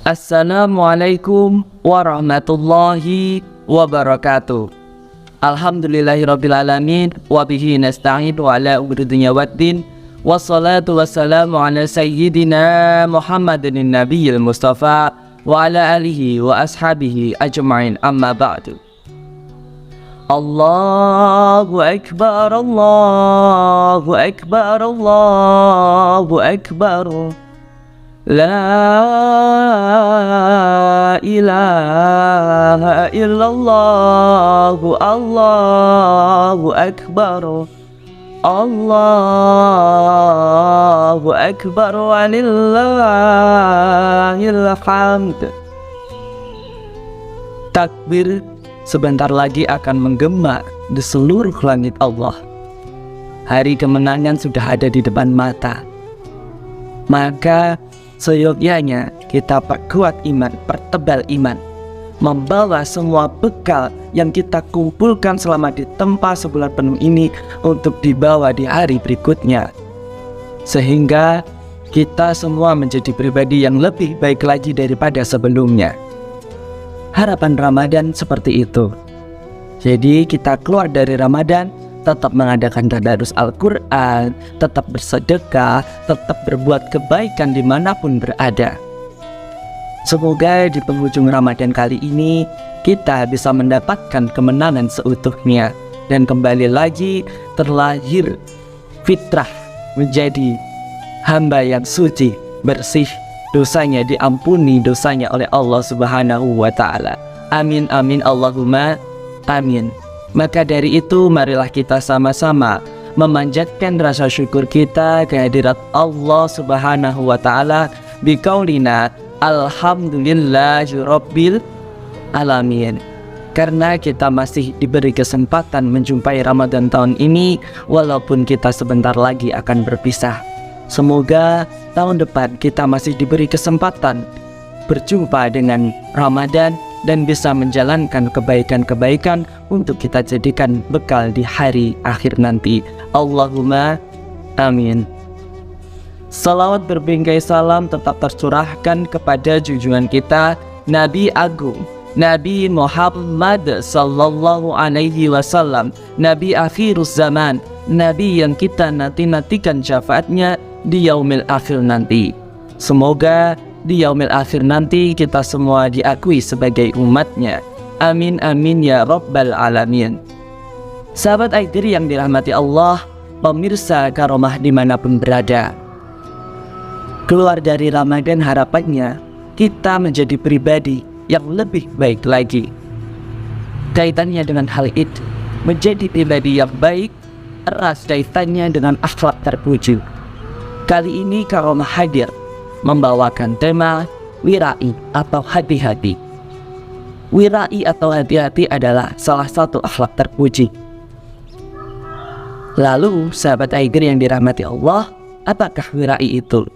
Assalamualaikum warahmatullahi wabarakatuh. Alhamdulillahirrabbilalamin. Wabihi nasta'in wa ala umri dunya waddin. Wassalatu wassalamu ala sayyidina Muhammadin nabiyil mustafa wa ala alihi wa ashabihi ajma'in, amma ba'du. Allahu Akbar, Allahu Akbar, Allahu Akbar. La ilaha illallah, Allahu Akbar, Allahu Akbar, walillahil hamd. Takbir sebentar lagi akan menggema di seluruh langit Allah. Hari kemenangan sudah ada di depan mata. Maka seyogyanya kita perkuat iman, pertebal iman, membawa semua bekal yang kita kumpulkan selama di tempat sebulan penuh ini untuk dibawa di hari berikutnya, sehingga kita semua menjadi pribadi yang lebih baik lagi daripada sebelumnya. Harapan Ramadan seperti itu. Jadi kita keluar dari Ramadan tetap mengadakan tadarus Al-Quran, tetap bersedekah, tetap berbuat kebaikan dimanapun berada. Semoga di penghujung Ramadan kali ini kita bisa mendapatkan kemenangan seutuhnya dan kembali lagi terlahir fitrah menjadi hamba yang suci, bersih, dosanya diampuni dosanya oleh Allah Subhanahu wa Ta'ala. Amin amin Allahumma amin. Maka dari itu marilah kita sama-sama memanjatkan rasa syukur kita kehadirat Allah Subhanahu wa Ta'ala biqaulina alhamdulillahi rabbil alamin. Karena kita masih diberi kesempatan menjumpai Ramadan tahun ini, walaupun kita sebentar lagi akan berpisah. Semoga tahun depan kita masih diberi kesempatan berjumpa dengan Ramadan dan bisa menjalankan kebaikan-kebaikan untuk kita jadikan bekal di hari akhir nanti. Allahumma amin. Salawat berbingkai salam tetap tercurahkan kepada junjungan kita Nabi Agung, Nabi Muhammad sallallahu alaihi wasallam, Nabi akhirus zaman, Nabi yang kita nanti-nantikan syafaatnya di yaumil akhir nanti. Semoga di yaumil akhir nanti kita semua diakui sebagai umatnya. Amin amin ya rabbal alamin. Sahabat Aidir yang dirahmati Allah, pemirsa Karomah dimanapun berada, keluar dari Ramadan harapannya kita menjadi pribadi yang lebih baik lagi. Kaitannya dengan hal itu, menjadi pribadi yang baik erat kaitannya dengan akhlak terpuji. Kali ini Karomah hadir membawakan tema wirai atau hati-hati. Wirai atau hati-hati adalah salah satu akhlak terpuji. Lalu sahabat Aiger yang dirahmati Allah, apakah wirai itu?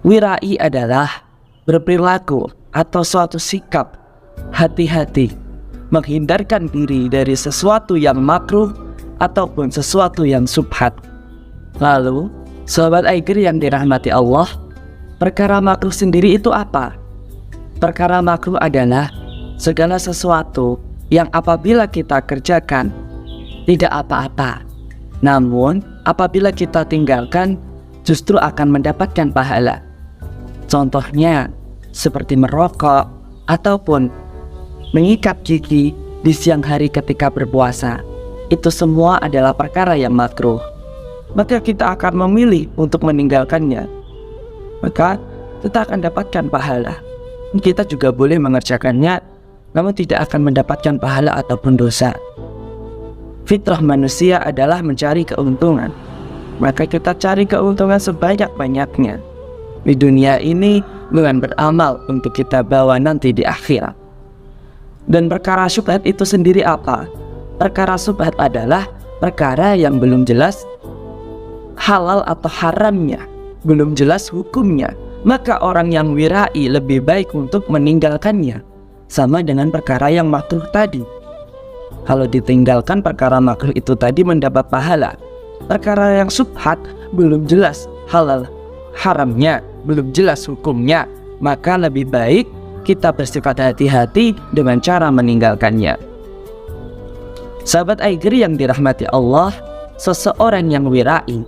Wirai adalah berperilaku atau suatu sikap hati-hati, menghindarkan diri dari sesuatu yang makruh ataupun sesuatu yang subhat. Lalu sahabat Aiger yang dirahmati Allah, perkara makruh sendiri itu apa? Perkara makruh adalah segala sesuatu yang apabila kita kerjakan tidak apa-apa, namun apabila kita tinggalkan justru akan mendapatkan pahala. Contohnya seperti merokok ataupun mengikat gigi di siang hari ketika berpuasa. Itu semua adalah perkara yang makruh. Maka kita akan memilih untuk meninggalkannya. Maka kita akan dapatkan pahala. Kita juga boleh mengerjakannya, namun tidak akan mendapatkan pahala ataupun dosa. Fitrah manusia adalah mencari keuntungan. Maka kita cari keuntungan sebanyak-banyaknya di dunia ini dengan beramal untuk kita bawa nanti di akhirat. Dan perkara syubhat itu sendiri apa? Perkara syubhat adalah perkara yang belum jelas halal atau haramnya, belum jelas hukumnya. Maka orang yang wirai lebih baik untuk meninggalkannya. Sama dengan perkara yang makruh tadi. Kalau ditinggalkan perkara makruh itu tadi mendapat pahala. Perkara yang syubhat belum jelas halal haramnya, belum jelas hukumnya, maka lebih baik kita bersifat hati-hati dengan cara meninggalkannya. Sahabat Aiger yang dirahmati Allah, seseorang yang wirai,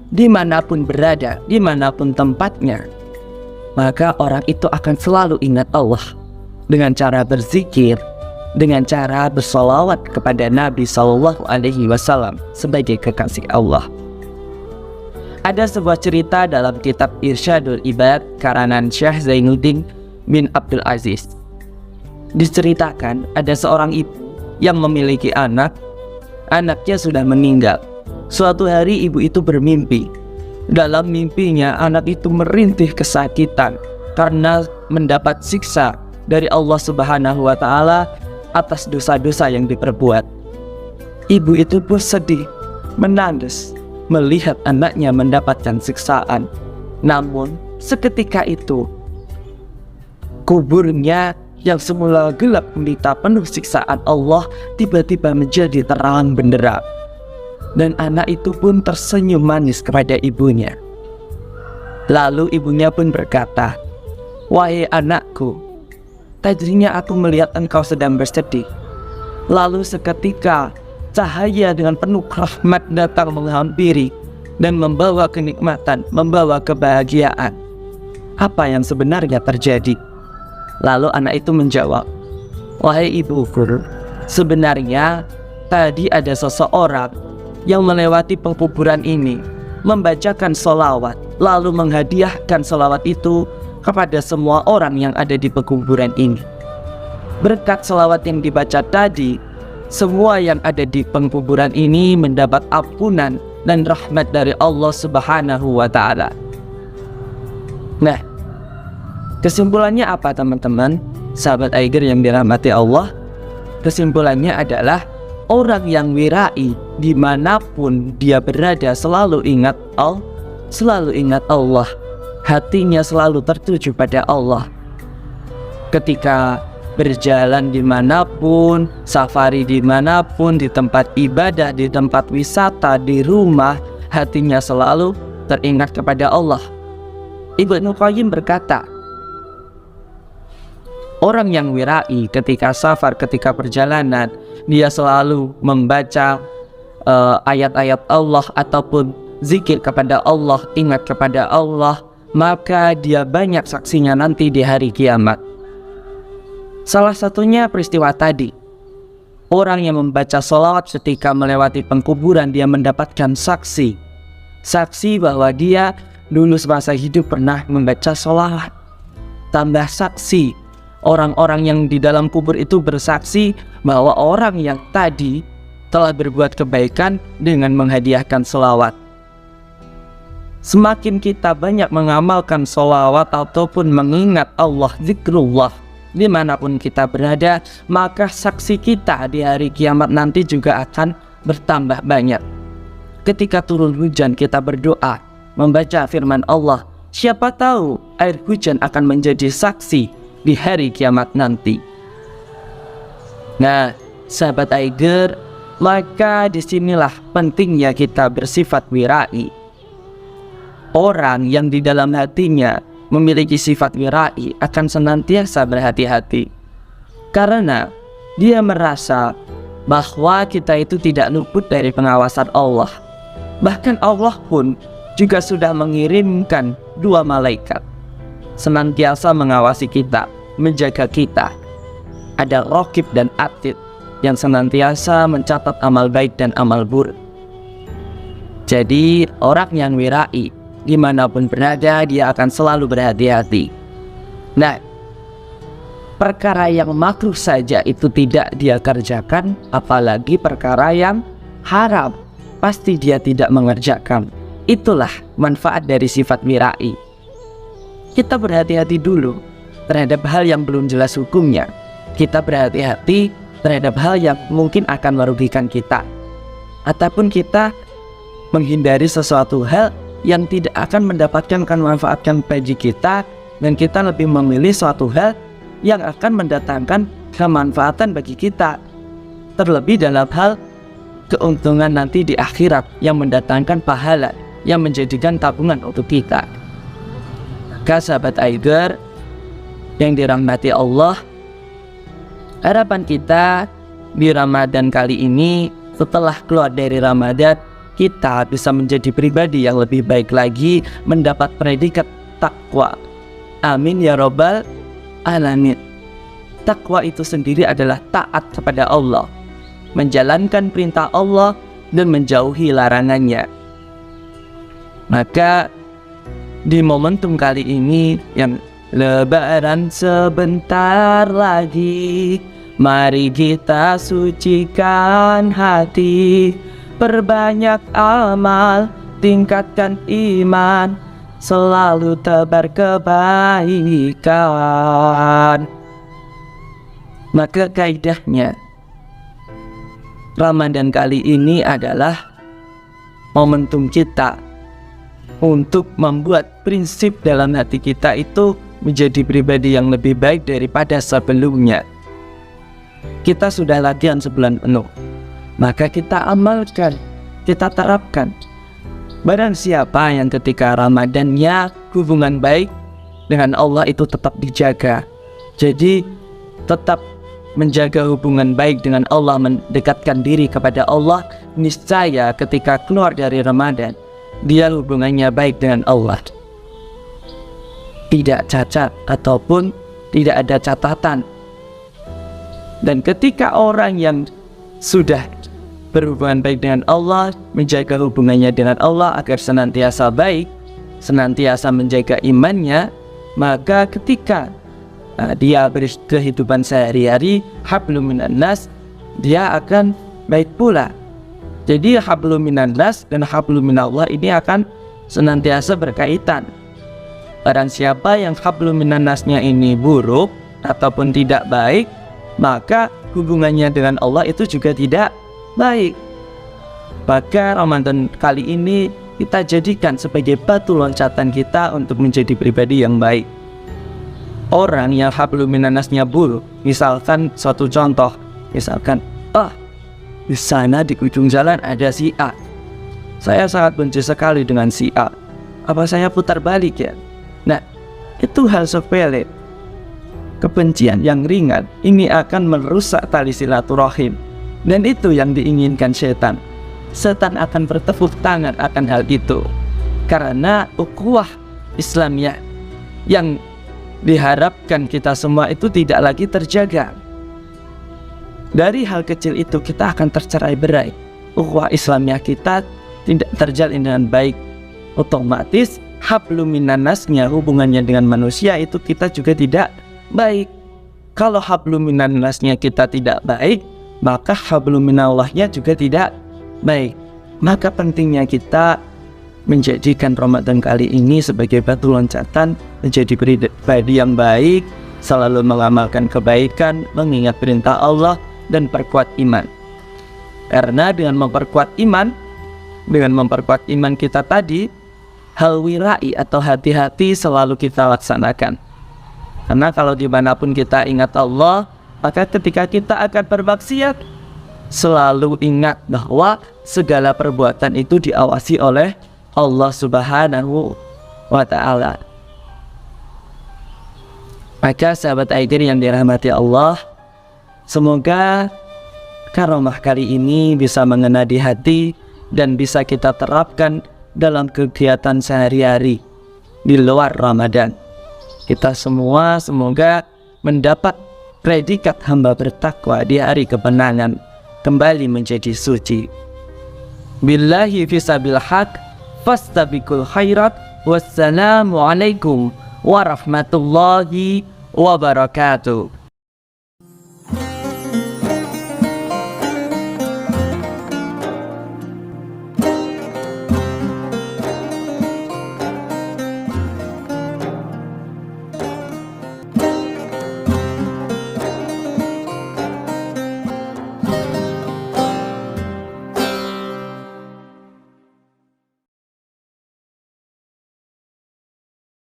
dimanapun berada, dimanapun tempatnya, maka orang itu akan selalu ingat Allah dengan cara berzikir, dengan cara bersolawat kepada Nabi SAW sebagai kekasih Allah. Ada sebuah cerita dalam kitab Irsyadul Ibad karangan Syekh Zainuddin bin Abdul Aziz. Diceritakan ada seorang ibu yang memiliki anak, anaknya sudah meninggal. Suatu hari ibu itu bermimpi. Dalam mimpinya anak itu merintih kesakitan karena mendapat siksa dari Allah Subhanahu wa Ta'ala atas dosa-dosa yang diperbuat. Ibu itu pun sedih, menangis melihat anaknya mendapatkan siksaan. Namun seketika itu kuburnya yang semula gelap gulita penuh siksaan Allah tiba-tiba menjadi terang benderang. Dan anak itu pun tersenyum manis kepada ibunya. Lalu ibunya pun berkata, "Wahai anakku, tadinya aku melihat engkau sedang bersedih. Lalu seketika cahaya dengan penuh rahmat datang menghampiri dan membawa kenikmatan, membawa kebahagiaan. Apa yang sebenarnya terjadi?" Lalu anak itu menjawab, "Wahai ibuku, sebenarnya tadi ada seseorang yang melewati pekuburan ini, membacakan sholawat, lalu menghadiahkan sholawat itu kepada semua orang yang ada di pekuburan ini. Berkat sholawat yang dibaca tadi, semua yang ada di pekuburan ini mendapat ampunan dan rahmat dari Allah Subhanahu wa Ta'ala." Nah, kesimpulannya apa teman-teman? Sahabat Aiger yang dirahmati Allah, kesimpulannya adalah orang yang wirai dimanapun dia berada selalu ingat Allah, hatinya selalu tertuju pada Allah. Ketika berjalan dimanapun, safari dimanapun, di tempat ibadah, di tempat wisata, di rumah, hatinya selalu teringat kepada Allah. Ibnu Qayyim berkata, orang yang wirai ketika safar, ketika perjalanan, dia selalu membaca ayat-ayat Allah ataupun zikir kepada Allah, ingat kepada Allah, maka dia banyak saksinya nanti di hari kiamat. Salah satunya peristiwa tadi. Orang yang membaca sholawat ketika melewati pengkuburan, dia mendapatkan saksi bahwa dia dulu semasa hidup pernah membaca sholawat. Tambah saksi, orang-orang yang di dalam kubur itu bersaksi bahwa orang yang tadi telah berbuat kebaikan dengan menghadiahkan sholawat. Semakin kita banyak mengamalkan sholawat ataupun mengingat Allah, zikrullah, dimanapun kita berada, maka saksi kita di hari kiamat nanti juga akan bertambah banyak. Ketika turun hujan, kita berdoa, membaca firman Allah, siapa tahu air hujan akan menjadi saksi di hari kiamat nanti. Nah, sahabat Aiger, maka disinilah pentingnya kita bersifat wirai. Orang yang di dalam hatinya memiliki sifat wirai akan senantiasa berhati-hati, karena dia merasa bahwa kita itu tidak luput dari pengawasan Allah. Bahkan Allah pun juga sudah mengirimkan 2 malaikat senantiasa mengawasi kita, menjaga kita. Ada Raqib dan Atid yang senantiasa mencatat amal baik dan amal buruk. Jadi orang yang wirai dimanapun berada, dia akan selalu berhati-hati. Nah, perkara yang makruh saja itu tidak dia kerjakan, apalagi perkara yang haram pasti dia tidak mengerjakan. Itulah manfaat dari sifat wirai. Kita berhati-hati dulu terhadap hal yang belum jelas hukumnya. Kita berhati-hati terhadap hal yang mungkin akan merugikan kita, ataupun kita menghindari sesuatu hal yang tidak akan mendapatkan kemanfaatan bagi kita, dan kita lebih memilih suatu hal yang akan mendatangkan kemanfaatan bagi kita, terlebih dalam hal keuntungan nanti di akhirat yang mendatangkan pahala, yang menjadikan tabungan untuk kita. Maka sahabat Aiger, yang dirahmati Allah, harapan kita di Ramadan kali ini, setelah keluar dari Ramadan, kita bisa menjadi pribadi yang lebih baik lagi, mendapat predikat takwa. Amin ya Rabbal Alamin. Takwa itu sendiri adalah taat kepada Allah, menjalankan perintah Allah dan menjauhi larangannya. Maka di momentum kali ini yang Lebaran sebentar lagi, mari kita sucikan hati, perbanyak amal, tingkatkan iman, selalu tebar kebaikan. Maka kaidahnya, Ramadan kali ini adalah momentum kita untuk membuat prinsip dalam hati kita itu menjadi pribadi yang lebih baik daripada sebelumnya. Kita sudah latihan sebulan penuh, maka kita amalkan, kita terapkan. Barang siapa yang ketika Ramadannya hubungan baik dengan Allah itu tetap dijaga, jadi tetap menjaga hubungan baik dengan Allah, mendekatkan diri kepada Allah, niscaya ketika keluar dari Ramadan dia hubungannya baik dengan Allah, tidak cacat ataupun tidak ada catatan. Dan ketika orang yang sudah berhubungan baik dengan Allah, menjaga hubungannya dengan Allah agar senantiasa baik, senantiasa menjaga imannya, maka ketika dia berkehidupan sehari-hari, hablum minan nas, dia akan baik pula. Jadi hablum minan nas dan hablum minallah ini akan senantiasa berkaitan. Barang siapa yang hablum minan nasnya ini buruk ataupun tidak baik, maka hubungannya dengan Allah itu juga tidak baik. Maka Ramadan kali ini kita jadikan sebagai batu loncatan kita untuk menjadi pribadi yang baik. Orang yang hablum minan nasnya buruk, misalkan suatu contoh, misalkan di sana di ujung jalan ada si A, saya sangat benci sekali dengan si A, apa saya putar balik ya? Nah, itu hal sepele. Kebencian yang ringan ini akan merusak tali silaturahim, dan itu yang diinginkan setan. Setan akan bertepuk tangan akan hal itu, karena ukhuwah Islamiyah yang diharapkan kita semua itu tidak lagi terjaga. Dari hal kecil itu kita akan tercerai-berai, ukhuwah Islamiyah kita tidak terjalin dengan baik. Otomatis hablum minan nasnya, hubungannya dengan manusia itu kita juga tidak baik. Kalau hablum minan nasnya kita tidak baik, maka hablum minallahnya juga tidak baik. Maka pentingnya kita menjadikan Ramadan kali ini sebagai batu loncatan menjadi pribadi yang baik, selalu mengamalkan kebaikan, mengingat perintah Allah, dan perkuat iman. Karena dengan memperkuat iman kita tadi, hal wirai atau hati-hati selalu kita laksanakan. Karena kalau dimanapun kita ingat Allah, maka ketika kita akan bermaksiat, selalu ingat bahwa segala perbuatan itu diawasi oleh Allah Subhanahu wa Ta'ala. Maka sahabat Aidir yang dirahmati Allah, semoga karomah kali ini bisa mengena di hati dan bisa kita terapkan dalam kegiatan sehari-hari di luar Ramadan. Kita semua semoga mendapat predikat hamba bertakwa di hari kemenangan, kembali menjadi suci. Billahi fisabil haq, fastabiqul khairat. Wassalamualaikum warahmatullahi wabarakatuh.